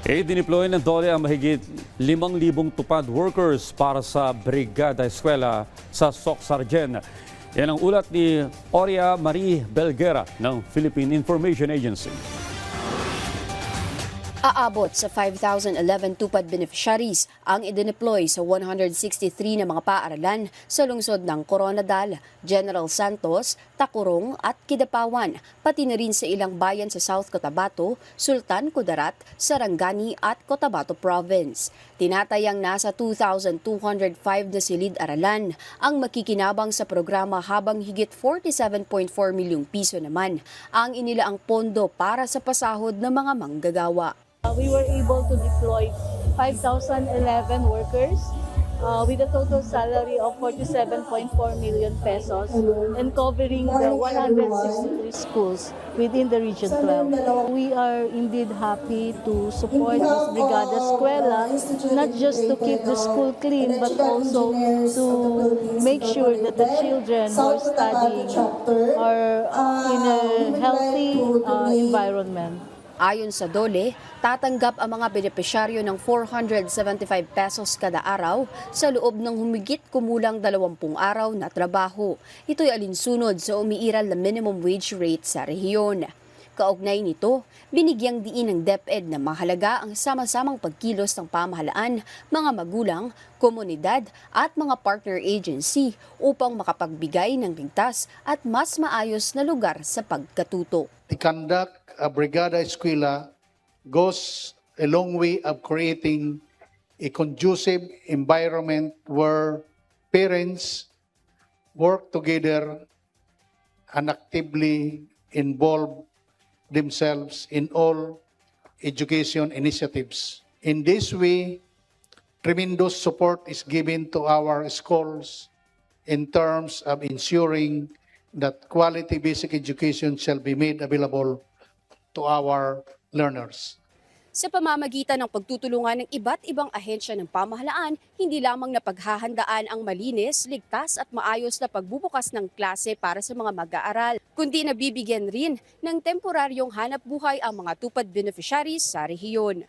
Dineploy ng DOLE ang mahigit 5,000 tupad workers para sa Brigada Eskwela sa Soc-Sargen. Yan ang ulat ni Oria Marie Belguera ng Philippine Information Agency. Aabot sa 5,011 tupad beneficiaries ang idineploy sa 163 na mga paaralan sa lungsod ng Coronadal, General Santos, Tacurong at Kidapawan, pati na rin sa ilang bayan sa South Cotabato, Sultan Kudarat, Sarangani at Cotabato Province. Tinatayang nasa 2,205 na silid-aralan ang makikinabang sa programa habang higit 47.4 milyong piso naman ang inilaang pondo para sa pasahod ng mga manggagawa. We were able to deploy 5,011 workers with a total salary of 47.4 million pesos and covering the 163 schools within the Region 12. We are indeed happy to support this Brigada Eskwela, not just to keep the school clean, but also to make sure that the children who are studying are in a healthy environment. Ayon sa DOLE, tatanggap ang mga benepisyaryo ng 475 pesos kada araw sa loob ng humigit kumulang 20 araw na trabaho. Ito'y alinsunod sa umiiral na minimum wage rate sa rehiyon. Kaugnay nito, binigyang diin ng DepEd na mahalaga ang sama-samang pagkilos ng pamahalaan, mga magulang, komunidad at mga partner agency upang makapagbigay ng ligtas at mas maayos na lugar sa pagkatuto. To conduct a Brigada Eskwela goes a long way of creating a conducive environment where parents work together and actively involve themselves in all education initiatives. In this way, tremendous support is given to our schools in terms of ensuring that quality basic education shall be made available to our learners. Sa pamamagitan ng pagtutulungan ng iba't ibang ahensya ng pamahalaan, hindi lamang napaghahandaan ang malinis, ligtas at maayos na pagbubukas ng klase para sa mga mag-aaral, kundi nabibigyan rin ng temporaryong hanap buhay ang mga tupad beneficiaries sa rehiyon.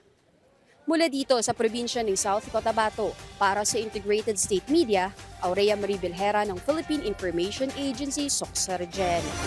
Mula dito sa probinsya ng South Cotabato, para sa Integrated State Media, Aurea Marie Belguera ng Philippine Information Agency, Soc-Sargen.